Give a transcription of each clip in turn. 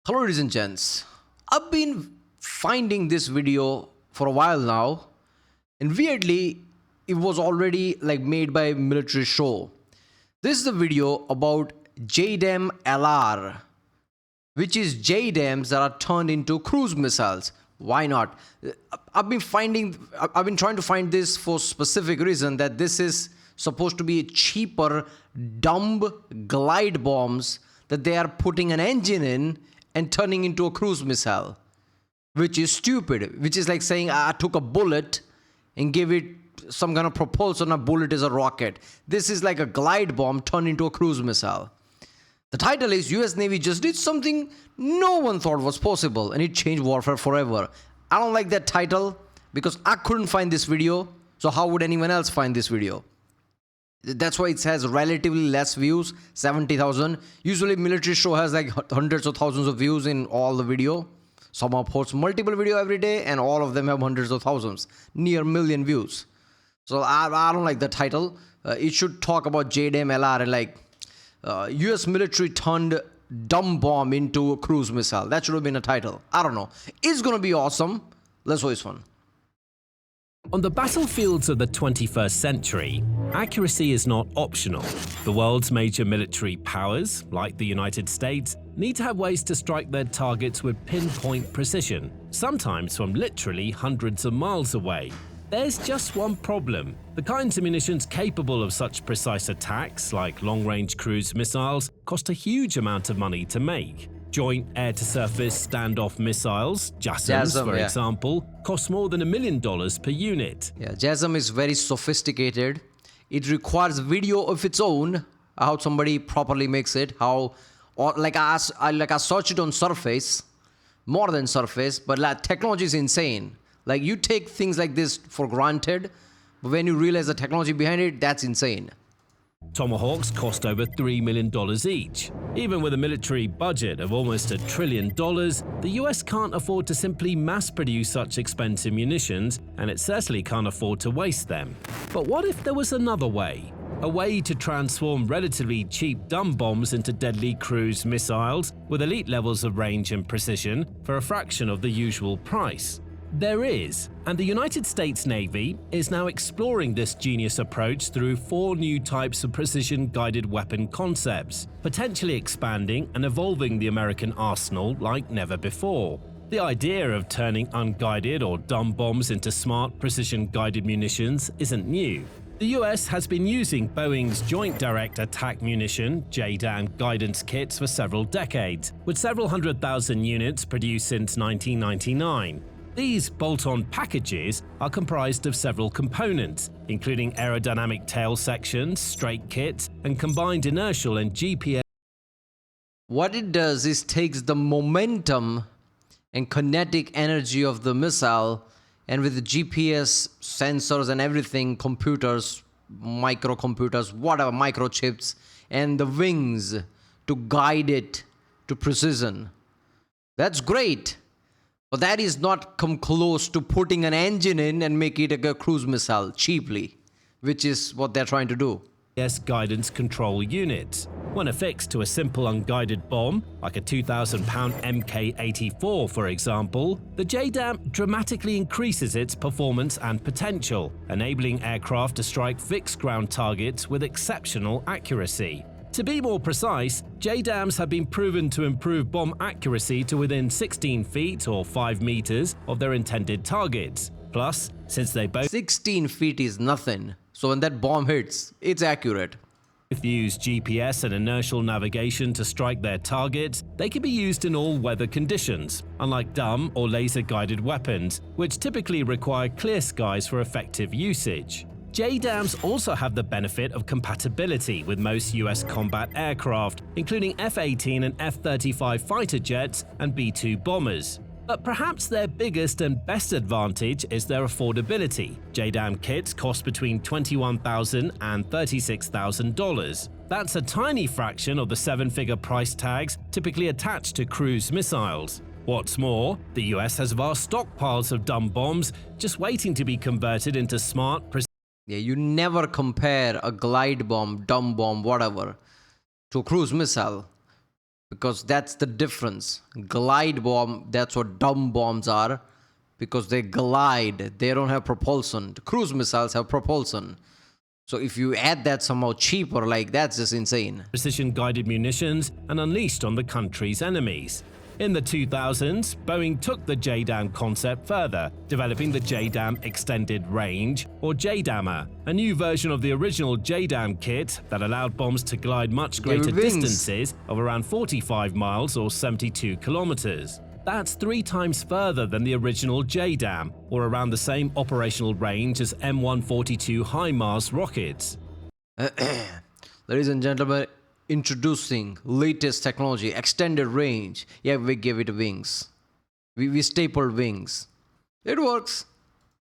Hello ladies and gents, I've been finding this video for a while now, and weirdly it was already made by military show. This is a video about JDAM LR, which is JDAMs that are turned into cruise missiles. Why not? I've been trying to find this for specific reason that this is supposed to be cheaper dumb glide bombs that they are putting an engine in and turning into a cruise missile, which is stupid, which is like saying I took a bullet and gave it some kind of propulsion. A bullet is a rocket. This is like a glide bomb turned into a cruise missile. The title is US Navy just did something no one thought was possible and it changed warfare forever. I don't like that title because I couldn't find this video, so how would anyone else find this video? That's why it has relatively less views, 70,000. Usually military show has like hundreds of thousands of views in all the video. Some post multiple video every day and all of them have hundreds of thousands, near million views. So I don't like the title. It should talk about JDAM LR and US military turned dumb bomb into a cruise missile. That should have been a title. I don't know. It's gonna be awesome. Let's hope it's fun. On the battlefields of the 21st century, accuracy is not optional. The world's major military powers, like the United States, need to have ways to strike their targets with pinpoint precision, sometimes from literally hundreds of miles away. There's just one problem. The kinds of munitions capable of such precise attacks, like long-range cruise missiles, cost a huge amount of money to make. Joint air-to-surface standoff missiles, JASSMs for example, cost more than $1 million per unit. Yeah, JASSM is very sophisticated. It requires video of its own, how somebody properly makes it, I searched it on Surface, more than Surface, but technology is insane. Like you take things like this for granted, but when you realize the technology behind it, that's insane. Tomahawks cost over $3 million each. Even with a military budget of almost $1 trillion, the US can't afford to simply mass-produce such expensive munitions, and it certainly can't afford to waste them. But what if there was another way? A way to transform relatively cheap dumb bombs into deadly cruise missiles with elite levels of range and precision for a fraction of the usual price? There is, and the United States Navy is now exploring this genius approach through 4 new types of precision-guided weapon concepts, potentially expanding and evolving the American arsenal like never before. The idea of turning unguided or dumb bombs into smart, precision-guided munitions isn't new. The US has been using Boeing's Joint Direct Attack Munition (JDAM) guidance kits for several decades, with several 100,000 units produced since 1999. These bolt-on packages are comprised of several components, including aerodynamic tail sections, straight kits, and combined inertial and GPS. What it does is takes the momentum and kinetic energy of the missile, and with the GPS sensors and everything, computers, microcomputers, whatever, microchips, and the wings to guide it to precision. That's great. But that is not come close to putting an engine in and make it a cruise missile cheaply, which is what they're trying to do. Guidance control units. When affixed to a simple unguided bomb, like a 2,000-pound Mk-84 for example, the JDAM dramatically increases its performance and potential, enabling aircraft to strike fixed ground targets with exceptional accuracy. To be more precise, JDAMs have been proven to improve bomb accuracy to within 16 feet or 5 meters of their intended targets. Plus, since they both 16 feet is nothing, so when that bomb hits, it's accurate. Use GPS and inertial navigation to strike their targets, they can be used in all weather conditions, unlike dumb or laser-guided weapons, which typically require clear skies for effective usage. JDAMs also have the benefit of compatibility with most US combat aircraft, including F-18 and F-35 fighter jets and B-2 bombers. But perhaps their biggest and best advantage is their affordability. JDAM kits cost between $21,000 and $36,000. That's a tiny fraction of the 7-figure price tags typically attached to cruise missiles. What's more, the US has vast stockpiles of dumb bombs just waiting to be converted into smart, Yeah, you never compare a glide bomb, dumb bomb, whatever, to a cruise missile. because that's the difference. Glide bomb, that's what dumb bombs are, because they glide, they don't have propulsion. Cruise missiles have propulsion. So if you add that somehow cheaper, like, that's just insane. Precision-guided munitions and unleashed on the country's enemies. In the 2000s, Boeing took the JDAM concept further, developing the JDAM Extended Range, or JDAMer, a new version of the original JDAM kit that allowed bombs to glide much greater distances of around 45 miles or 72 kilometers. That's 3 times further than the original JDAM, or around the same operational range as M142 HIMARS rockets. Ladies and gentlemen, introducing latest technology, extended range. Yeah, we gave it wings. We stapled wings. It works.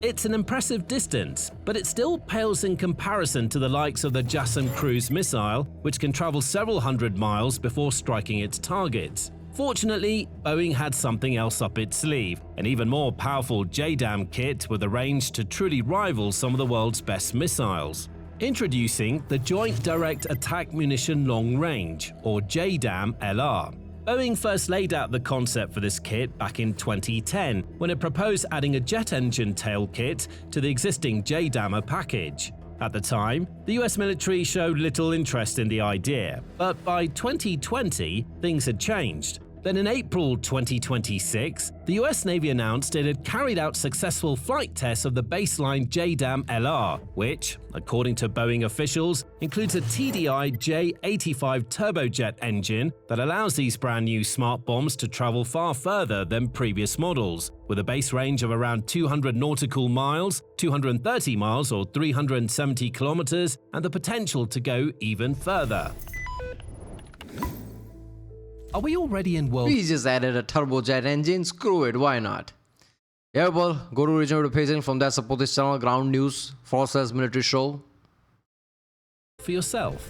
It's an impressive distance, but it still pales in comparison to the likes of the JASSM cruise missile, which can travel several hundred miles before striking its targets. Fortunately, Boeing had something else up its sleeve, an even more powerful JDAM kit with a range to truly rival some of the world's best missiles. Introducing the Joint Direct Attack Munition Long Range, or JDAM LR. Boeing first laid out the concept for this kit back in 2010, when it proposed adding a jet engine tail kit to the existing JDAMer package. At the time, the US military showed little interest in the idea, but by 2020, things had changed. Then in April 2026, the US Navy announced it had carried out successful flight tests of the baseline JDAM LR, which, according to Boeing officials, includes a TDI J85 turbojet engine that allows these brand new smart bombs to travel far further than previous models, with a base range of around 200 nautical miles, 230 miles or 370 kilometers, and the potential to go even further. Are we already in world? We just added a turbojet engine, screw it, why not? Yeah, well, go to original page and from there support this channel, ground news, forces, military show. For yourself.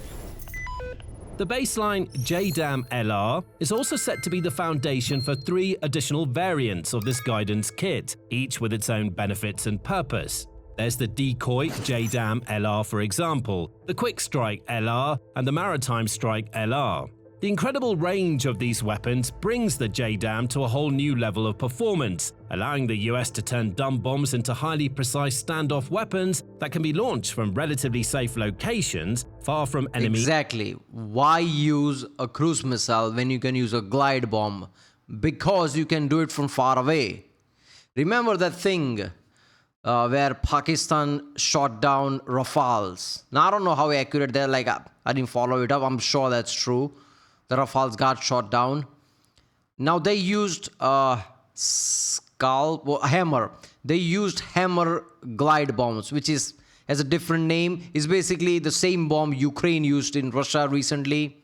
The baseline JDAM LR is also set to be the foundation for 3 additional variants of this guidance kit, each with its own benefits and purpose. There's the Decoy JDAM LR, for example, the Quick Strike LR, and the Maritime Strike LR. The incredible range of these weapons brings the JDAM to a whole new level of performance, allowing the US to turn dumb bombs into highly precise standoff weapons that can be launched from relatively safe locations far from enemy. Exactly. Why use a cruise missile when you can use a glide bomb? Because you can do it from far away. Remember that thing where Pakistan shot down Rafales? Now, I don't know how accurate they're, like, I didn't follow it up. I'm sure that's true. The Rafales got shot down. Now they used hammer. They used hammer glide bombs, which has a different name. It's basically the same bomb Ukraine used in Russia recently,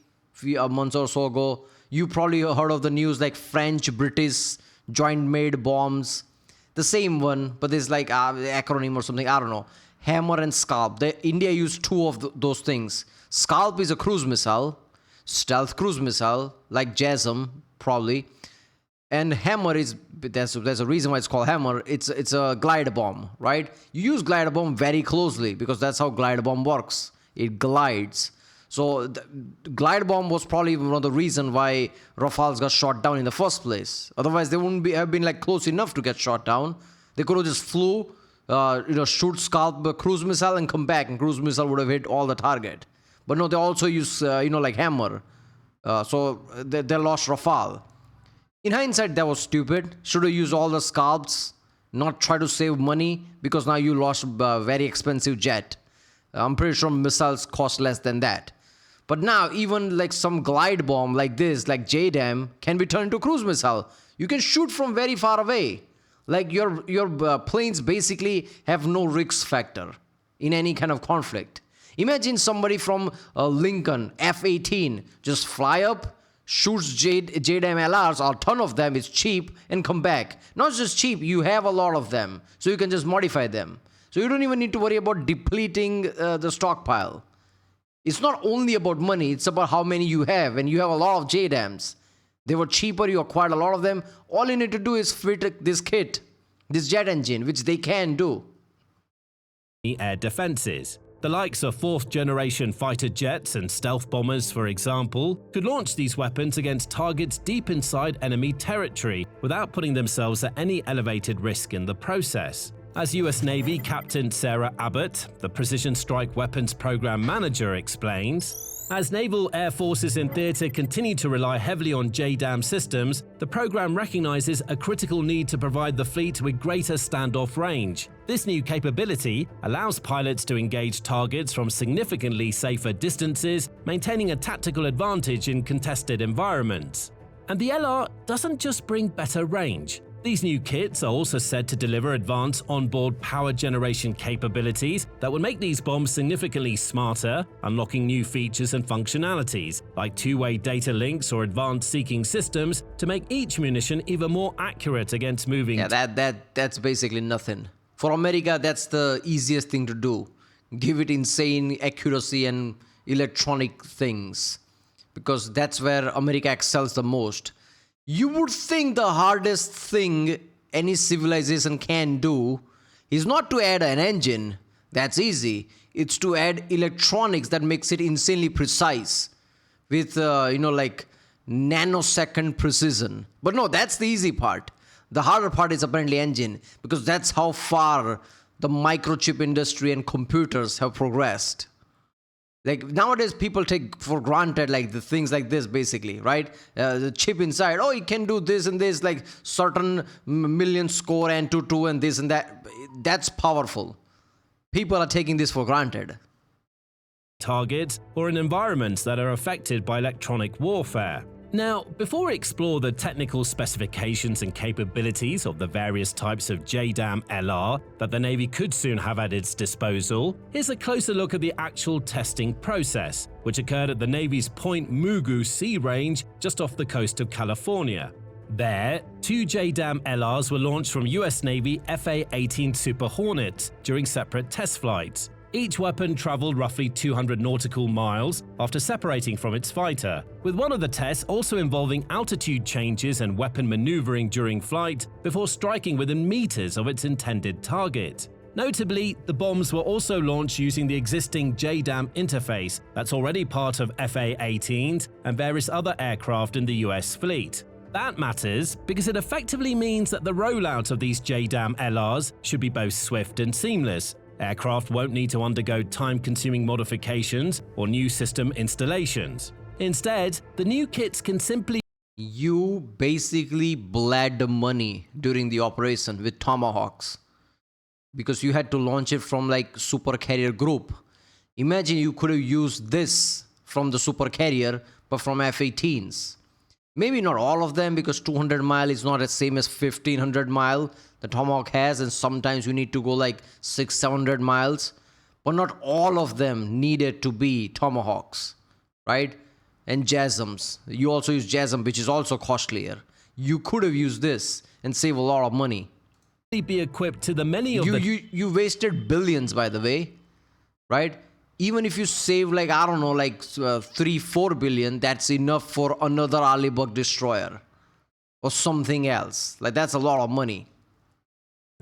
a month or so ago. You probably heard of the news, like French-British joint-made bombs. The same one, but there's like an acronym or something. I don't know. Hammer and Scalp. India used 2 of those things. Scalp is a cruise missile. Stealth cruise missile, like JASSM, probably. And hammer is, there's a reason why it's called hammer. It's a glide bomb, right? You use glide bomb very closely because that's how glide bomb works. It glides. So the glide bomb was probably one of the reasons why Rafales got shot down in the first place. Otherwise, they wouldn't have been like close enough to get shot down. They could have just flew, shoot Scalp a cruise missile and come back, and cruise missile would have hit all the target. But no, they also use, like hammer. So they lost Rafale. In hindsight, that was stupid. Should have used all the Scalps, not try to save money, because now you lost a very expensive jet. I'm pretty sure missiles cost less than that. But now, even like some glide bomb like this, like JDAM, can be turned into cruise missile. You can shoot from very far away. Like your planes basically have no risk factor in any kind of conflict. Imagine somebody from Lincoln, F-18, just fly up, shoots JDAM LRs, or a ton of them, it's cheap, and come back. Not just cheap, you have a lot of them, so you can just modify them. So you don't even need to worry about depleting the stockpile. It's not only about money, it's about how many you have, and you have a lot of JDAMs. They were cheaper, you acquired a lot of them. All you need to do is fit this kit, this jet engine, which they can do. Air defenses. The likes of fourth-generation fighter jets and stealth bombers, for example, could launch these weapons against targets deep inside enemy territory without putting themselves at any elevated risk in the process. As US Navy Captain Sarah Abbott, the Precision Strike Weapons Program Manager, explains, as naval air forces in theater continue to rely heavily on JDAM systems, the program recognizes a critical need to provide the fleet with greater standoff range. This new capability allows pilots to engage targets from significantly safer distances, maintaining a tactical advantage in contested environments. And the LR doesn't just bring better range. These new kits are also said to deliver advanced onboard power generation capabilities that would make these bombs significantly smarter, unlocking new features and functionalities, like two-way data links or advanced seeking systems to make each munition even more accurate against moving. Yeah, that's basically nothing. For America, that's the easiest thing to do. Give it insane accuracy and electronic things, because that's where America excels the most. You would think the hardest thing any civilization can do is not to add an engine. That's easy. It's to add electronics that makes it insanely precise with, like nanosecond precision. But no, that's the easy part. The harder part is apparently engine, because that's how far the microchip industry and computers have progressed. Like nowadays, people take for granted like the things like this, basically, right? The chip inside, oh, it can do this and this, like certain million score and 2 and this and that. That's powerful. People are taking this for granted. Targets or in environments that are affected by electronic warfare. Now, before we explore the technical specifications and capabilities of the various types of JDAM LR that the Navy could soon have at its disposal, here's a closer look at the actual testing process, which occurred at the Navy's Point Mugu Sea Range just off the coast of California. There, 2 JDAM LRs were launched from US Navy FA-18 Super Hornets during separate test flights. Each weapon traveled roughly 200 nautical miles after separating from its fighter, with one of the tests also involving altitude changes and weapon maneuvering during flight before striking within meters of its intended target. Notably, the bombs were also launched using the existing JDAM interface that's already part of FA-18s and various other aircraft in the US fleet. That matters because it effectively means that the rollout of these JDAM LRs should be both swift and seamless. Aircraft won't need to undergo time-consuming modifications or new system installations. Instead, the new kits can simply... You basically bled the money during the operation with Tomahawks, because you had to launch it from like supercarrier group. Imagine you could have used this from the supercarrier, but from F-18s. Maybe not all of them, because 200 mile is not the same as 1500 mile the Tomahawk has, and sometimes you need to go like 600-700 miles. But not all of them needed to be Tomahawks, right? And JASSMs. You also use JASSM, which is also costlier. You could have used this and save a lot of money. be equipped to the many of you wasted billions, by the way, right? Even if you save like, I don't know, like 3-4 billion, that's enough for another Alibug destroyer or something else. Like, that's a lot of money.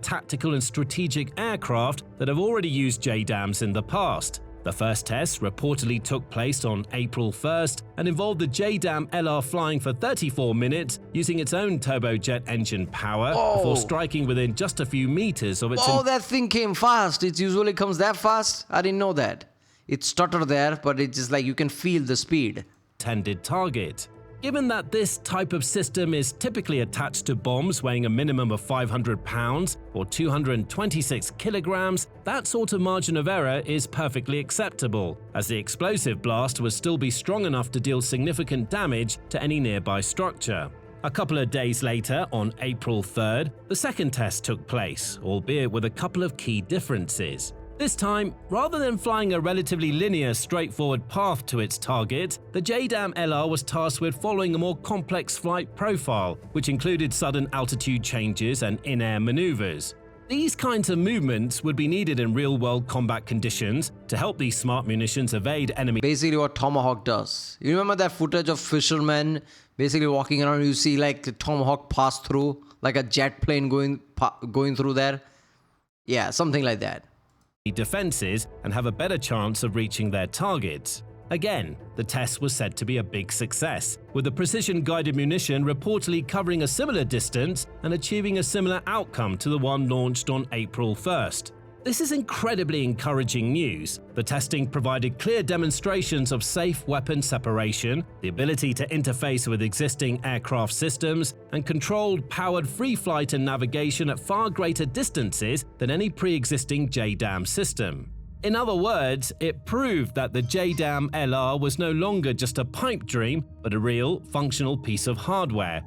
Tactical and strategic aircraft that have already used JDAMs in the past. The first test reportedly took place on April 1st and involved the JDAM LR flying for 34 minutes using its own turbojet engine power before striking within just a few meters of its... Oh, that thing came fast. It usually comes that fast? I didn't know that. It stuttered there, but it's just like you can feel the speed. ...intended target. Given that this type of system is typically attached to bombs weighing a minimum of 500 pounds or 226 kilograms, that sort of margin of error is perfectly acceptable, as the explosive blast would still be strong enough to deal significant damage to any nearby structure. A couple of days later, on April 3rd, the second test took place, albeit with a couple of key differences. This time, rather than flying a relatively linear, straightforward path to its target, the JDAM LR was tasked with following a more complex flight profile, which included sudden altitude changes and in-air maneuvers. These kinds of movements would be needed in real-world combat conditions to help these smart munitions evade enemy... Basically what Tomahawk does. You remember that footage of fishermen basically walking around, you see like the Tomahawk pass through, like a jet plane going through there? Yeah, something like that. defenses and have a better chance of reaching their targets. Again, the test was said to be a big success, with the precision-guided munition reportedly covering a similar distance and achieving a similar outcome to the one launched on April 1st. This is incredibly encouraging news. The testing provided clear demonstrations of safe weapon separation, the ability to interface with existing aircraft systems, and controlled, powered free flight and navigation at far greater distances than any pre-existing JDAM system. In other words, it proved that the JDAM LR was no longer just a pipe dream, but a real, functional piece of hardware.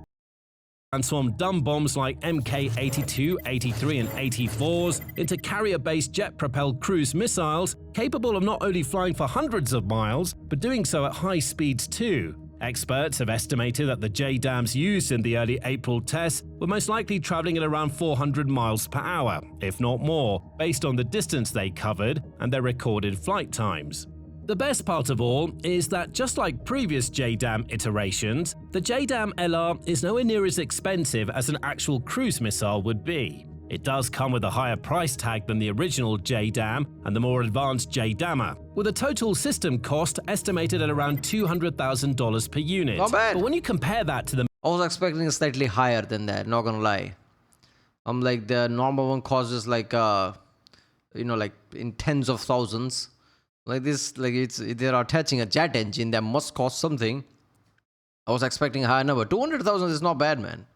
Transformed dumb bombs like Mk-82, 83, and 84s into carrier-based jet-propelled cruise missiles capable of not only flying for hundreds of miles, but doing so at high speeds too. Experts have estimated that the JDAMs used in the early April tests were most likely traveling at around 400 miles per hour, if not more, based on the distance they covered and their recorded flight times. The best part of all is that just like previous JDAM iterations, the JDAM LR is nowhere near as expensive as an actual cruise missile would be. It does come with a higher price tag than the original JDAM and the more advanced JDAMmer, with a total system cost estimated at around $200,000 per unit. Not bad. But when you compare that to the I was expecting slightly higher than that, not gonna lie. I'm like, the normal one costs like like in tens of thousands. Like this, like they're attaching a jet engine that must cost something. I was expecting a higher number. 200,000 is not bad, man.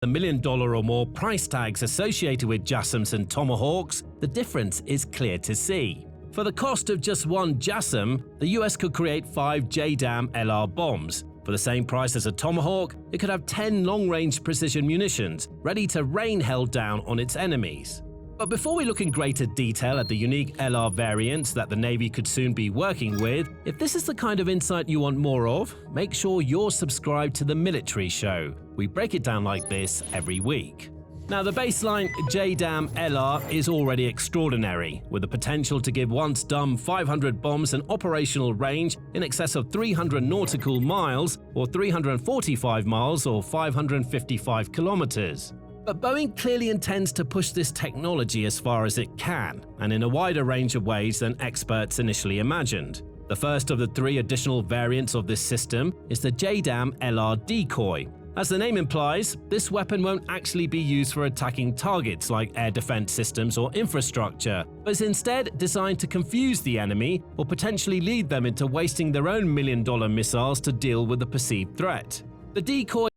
$1 million or more price tags associated with JASSMs and Tomahawks, the difference is clear to see. For the cost of just one JASSM, the US could create 5 JDAM LR bombs. For the same price as a Tomahawk, it could have 10 long-range precision munitions, ready to rain hell down on its enemies. But before we look in greater detail at the unique LR variants that the Navy could soon be working with, if this is the kind of insight you want more of, make sure you're subscribed to the Military Show. We break it down like this every week. Now, the baseline JDAM LR is already extraordinary, with the potential to give once dumb 500 bombs an operational range in excess of 300 nautical miles, or 345 miles or 555 kilometers. But Boeing clearly intends to push this technology as far as it can, and in a wider range of ways than experts initially imagined. The first of the 3 additional variants of this system is the JDAM LR Decoy. As the name implies, this weapon won't actually be used for attacking targets like air defense systems or infrastructure, but is instead designed to confuse the enemy or potentially lead them into wasting their own $1 million missiles to deal with the perceived threat. The decoy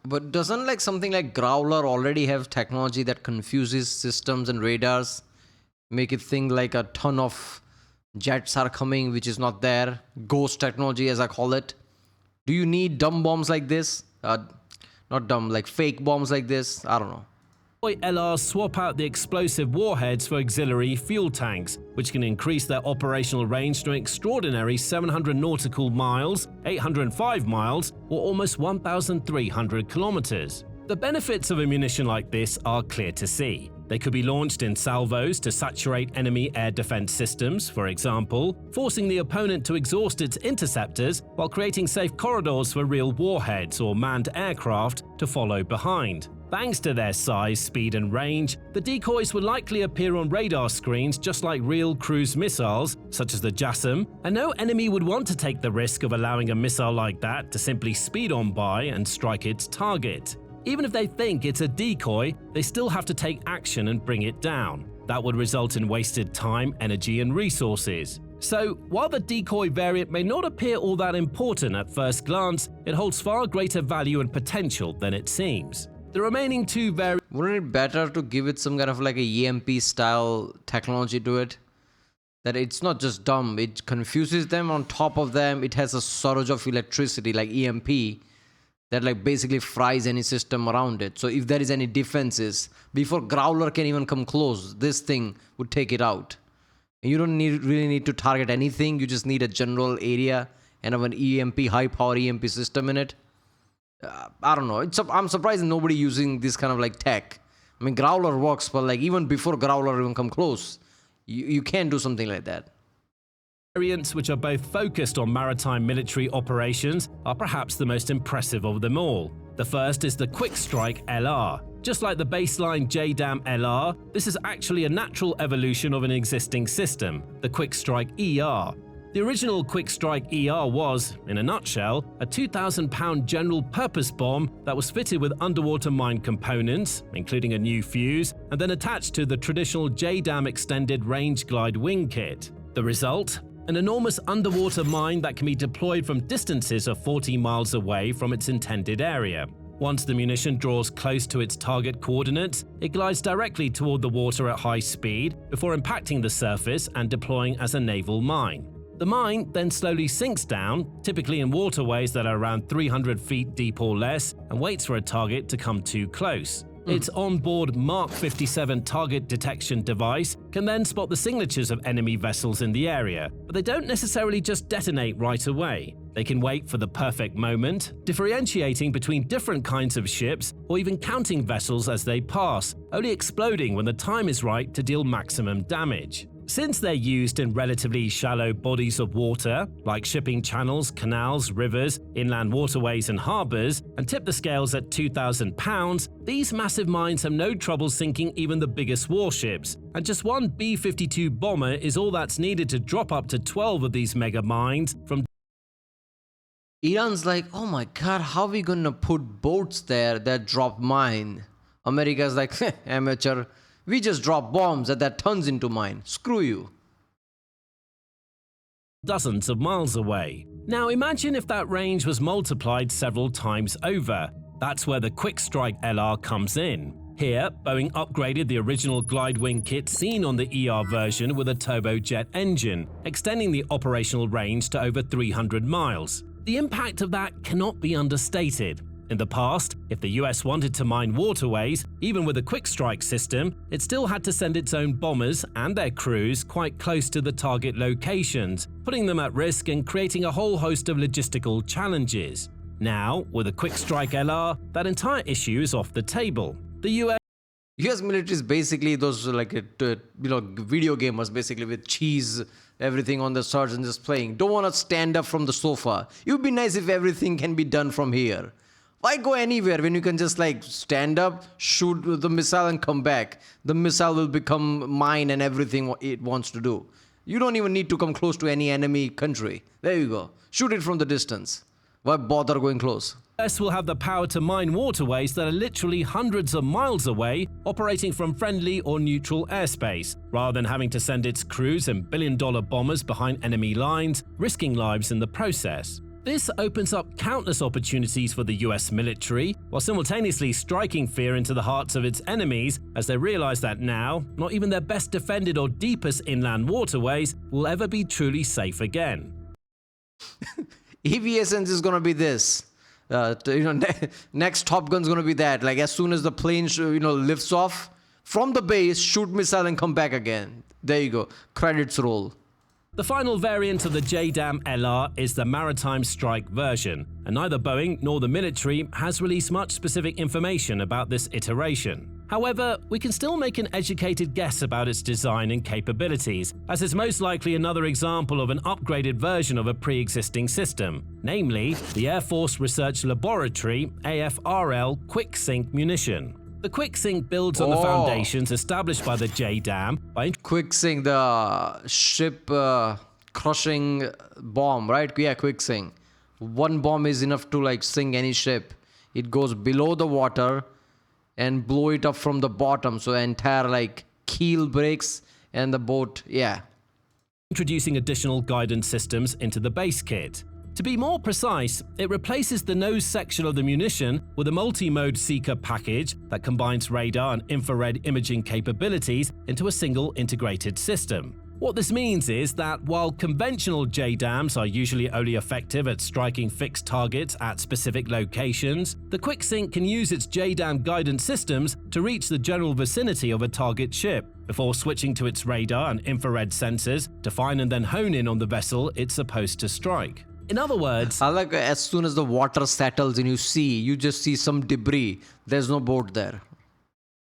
But doesn't like something like Growler already have technology that confuses systems and radars? Make it think like a ton of jets are coming, which is not there. Ghost technology, as I call it. Do you need dumb bombs like this? Not dumb, like fake bombs like this? I don't know. LRs swap out the explosive warheads for auxiliary fuel tanks, which can increase their operational range to an extraordinary 700 nautical miles, 805 miles, or almost 1,300 kilometers. The benefits of a munition like this are clear to see. They could be launched in salvos to saturate enemy air defense systems, for example, forcing the opponent to exhaust its interceptors while creating safe corridors for real warheads or manned aircraft to follow behind. Thanks to their size, speed, and range, the decoys would likely appear on radar screens just like real cruise missiles, such as the JASSM, and no enemy would want to take the risk of allowing a missile like that to simply speed on by and strike its target. Even if they think it's a decoy, they still have to take action and bring it down. That would result in wasted time, energy, and resources. So, while the decoy variant may not appear all that important at first glance, it holds far greater value and potential than it seems. The remaining 2 variants. Wouldn't it better to give it some kind of like a EMP style technology to it? That it's not just dumb, it confuses them. On top of them, it has a surge of electricity like EMP that like basically fries any system around it. So if there is any defenses, before Growler can even come close, this thing would take it out. And you don't really need to target anything, you just need a general area and have an EMP, high power EMP system in it. I don't know. I'm surprised nobody using this kind of like tech. I mean, Growler works, but like even before Growler even come close, you can't do something like that. Variants, which are both focused on maritime military operations, are perhaps the most impressive of them all. The first is the Quick Strike LR. Just like the baseline JDAM LR, this is actually a natural evolution of an existing system, the Quick Strike ER. The original Quick Strike ER was, in a nutshell, a 2,000-pound general-purpose bomb that was fitted with underwater mine components, including a new fuse, and then attached to the traditional JDAM Extended Range Glide Wing Kit. The result? An enormous underwater mine that can be deployed from distances of 40 miles away from its intended area. Once the munition draws close to its target coordinates, it glides directly toward the water at high speed before impacting the surface and deploying as a naval mine. The mine then slowly sinks down, typically in waterways that are around 300 feet deep or less, and waits for a target to come too close. Its onboard Mach 57 target detection device can then spot the signatures of enemy vessels in the area, but they don't necessarily just detonate right away. They can wait for the perfect moment, differentiating between different kinds of ships or even counting vessels as they pass, only exploding when the time is right to deal maximum damage. Since they're used in relatively shallow bodies of water, like shipping channels, canals, rivers, inland waterways and harbors, and tip the scales at 2,000 pounds, these massive mines have no trouble sinking even the biggest warships, and just one B-52 bomber is all that's needed to drop up to 12 of these mega mines from. Iran's like, oh my god, how are we gonna put boats there that drop mine? America's like, amateur. We just drop bombs that turns into mine. Screw you. Dozens of miles away. Now imagine if that range was multiplied several times over. That's where the Quick Strike LR comes in. Here, Boeing upgraded the original glide wing kit seen on the ER version with a turbojet engine, extending the operational range to over 300 miles. The impact of that cannot be understated. In the past, if the US wanted to mine waterways, even with a quick strike system, it still had to send its own bombers and their crews quite close to the target locations, putting them at risk and creating a whole host of logistical challenges. Now, with a Quick Strike LR, that entire issue is off the table. The US military is basically those like video gamers basically with cheese, everything on the swords and just playing. Don't want to stand up from the sofa. It would be nice if everything can be done from here. Why go anywhere when you can just like stand up, shoot the missile and come back? The missile will become mine and everything it wants to do. You don't even need to come close to any enemy country. There you go. Shoot it from the distance. Why bother going close? US will have the power to mine waterways that are literally hundreds of miles away, operating from friendly or neutral airspace, rather than having to send its crews and billion-dollar bombers behind enemy lines, risking lives in the process. This opens up countless opportunities for the US military, while simultaneously striking fear into the hearts of its enemies as they realize that now, not even their best defended or deepest inland waterways will ever be truly safe again. EVSNs is gonna be this. Next Top Gun's gonna be that. Like as soon as the plane lifts off from the base, shoot missile and come back again. There you go. Credits roll. The final variant of the JDAM LR is the Maritime Strike version, and neither Boeing nor the military has released much specific information about this iteration. However, we can still make an educated guess about its design and capabilities, as it's most likely another example of an upgraded version of a pre-existing system, namely the Air Force Research Laboratory AFRL Quick Sync munition. The Quick Sync builds on the foundations established by the JDAM by Quick Sync, the ship crushing bomb, right? Yeah, Quick Sync. One bomb is enough to like sink any ship. It goes below the water and blow it up from the bottom, so the entire like keel breaks and the boat, yeah. introducing additional guidance systems into the base kit. To be more precise, it replaces the nose section of the munition with a multi-mode seeker package that combines radar and infrared imaging capabilities into a single integrated system. What this means is that while conventional JDAMs are usually only effective at striking fixed targets at specific locations, the Quick Sync can use its JDAM guidance systems to reach the general vicinity of a target ship, before switching to its radar and infrared sensors to find and then hone in on the vessel it's supposed to strike. In other words, I like as soon as the water settles and you just see some debris. There's no boat there.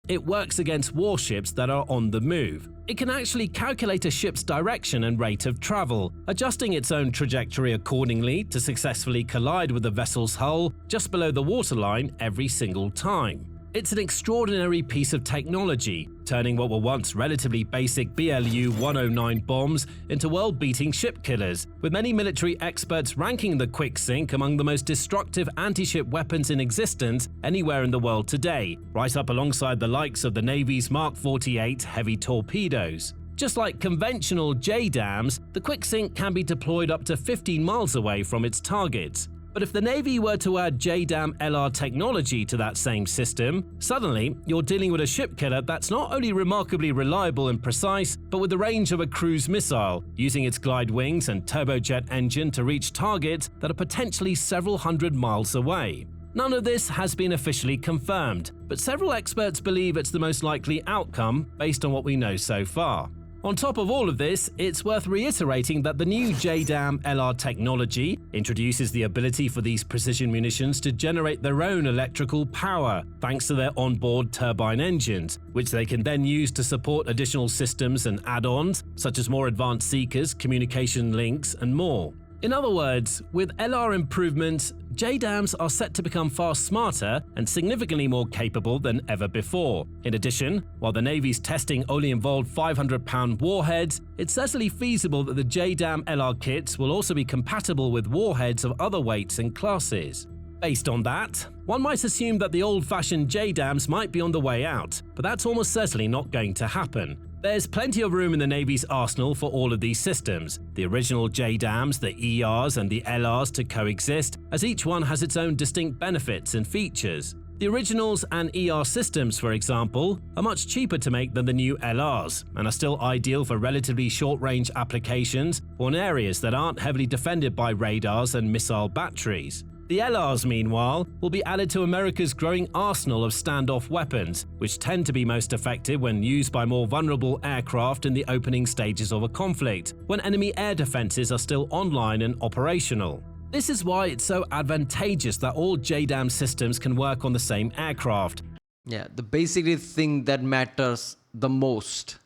It works against warships that are on the move. It can actually calculate a ship's direction and rate of travel, adjusting its own trajectory accordingly to successfully collide with the vessel's hull just below the waterline every single time. It's an extraordinary piece of technology, turning what were once relatively basic ALQ-249 bombs into world-beating ship killers, with many military experts ranking the Quicksink among the most destructive anti-ship weapons in existence anywhere in the world today, right up alongside the likes of the Navy's Mach 48 heavy torpedoes. Just like conventional JDAMs, the Quicksink can be deployed up to 15 miles away from its targets. But if the Navy were to add JDAM LR technology to that same system, suddenly you're dealing with a ship killer that's not only remarkably reliable and precise, but with the range of a cruise missile, using its glide wings and turbojet engine to reach targets that are potentially several hundred miles away. None of this has been officially confirmed, but several experts believe it's the most likely outcome based on what we know so far. On top of all of this, it's worth reiterating that the new JDAM LR technology introduces the ability for these precision munitions to generate their own electrical power thanks to their onboard turbine engines, which they can then use to support additional systems and add-ons such as more advanced seekers, communication links, and more. In other words, with LR improvements, JDAMs are set to become far smarter and significantly more capable than ever before. In addition, while the Navy's testing only involved 500-pound warheads, it's certainly feasible that the JDAM LR kits will also be compatible with warheads of other weights and classes. Based on that, one might assume that the old-fashioned JDAMs might be on the way out, but that's almost certainly not going to happen. There's plenty of room in the Navy's arsenal for all of these systems, the original JDAMs, the ERs and the LRs to coexist, as each one has its own distinct benefits and features. The originals and ER systems, for example, are much cheaper to make than the new LRs, and are still ideal for relatively short-range applications or in areas that aren't heavily defended by radars and missile batteries. The LRs, meanwhile, will be added to America's growing arsenal of standoff weapons, which tend to be most effective when used by more vulnerable aircraft in the opening stages of a conflict, when enemy air defenses are still online and operational. This is why it's so advantageous that all JDAM systems can work on the same aircraft. Yeah, the basically thing that matters the most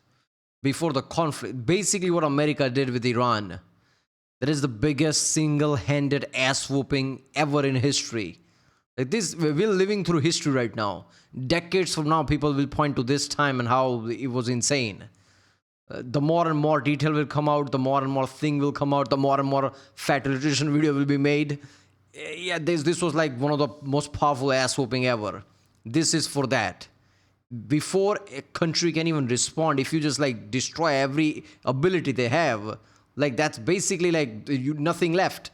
before the conflict, basically what America did with Iran. That is the biggest single-handed ass-whooping ever in history. Like this, we're living through history right now. Decades from now, people will point to this time and how it was insane. The more and more detail will come out, the more and more thing will come out, the more and more fatality video will be made. Yeah, this was like one of the most powerful ass-whooping ever. This is for that. Before a country can even respond, if you just like destroy every ability they have, like that's basically like nothing left.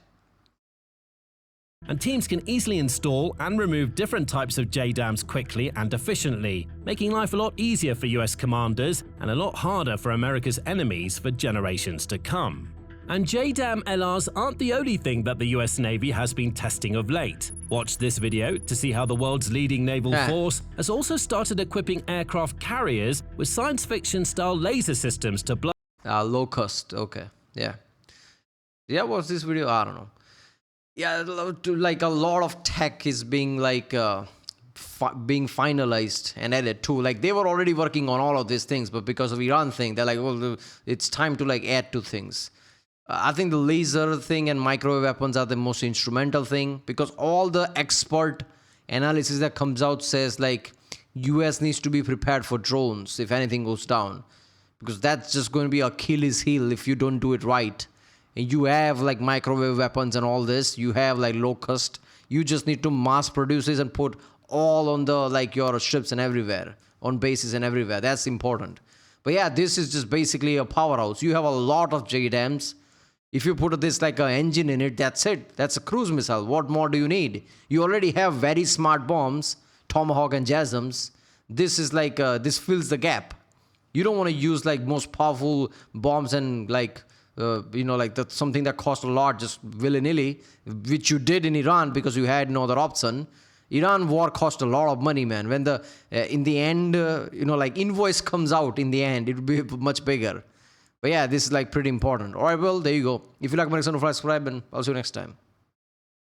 And teams can easily install and remove different types of JDAMs quickly and efficiently, making life a lot easier for US commanders and a lot harder for America's enemies for generations to come. And JDAM LRs aren't the only thing that the US Navy has been testing of late. Watch this video to see how the world's leading naval force has also started equipping aircraft carriers with science fiction style laser systems to blow. Locust, okay. Yeah, what's this video? I don't know. Yeah, like a lot of tech is being like being finalized and added too. Like they were already working on all of these things, but because of Iran thing, they're like, well, it's time to like add to things. I think the laser thing and microwave weapons are the most instrumental thing, because all the expert analysis that comes out says like US needs to be prepared for drones if anything goes down. Because that's just going to be Achilles' heel if you don't do it right. And you have like microwave weapons and all this. You have like Locust. You just need to mass produce this and put all on the like your ships and everywhere, on bases and everywhere. That's important. But yeah, this is just basically a powerhouse. You have a lot of JDAMs. If you put this like an engine in it, that's it. That's a cruise missile. What more do you need? You already have very smart bombs, Tomahawk and JASSMs. This is like this fills the gap. You don't want to use like most powerful bombs and like, like that's something that cost a lot just willy-nilly, which you did in Iran because you had no other option. Iran war cost a lot of money, man. When the, in the end, like invoice comes out in the end, it will be much bigger. But yeah, this is like pretty important. All right, well, there you go. If you like my channel, subscribe and I'll see you next time.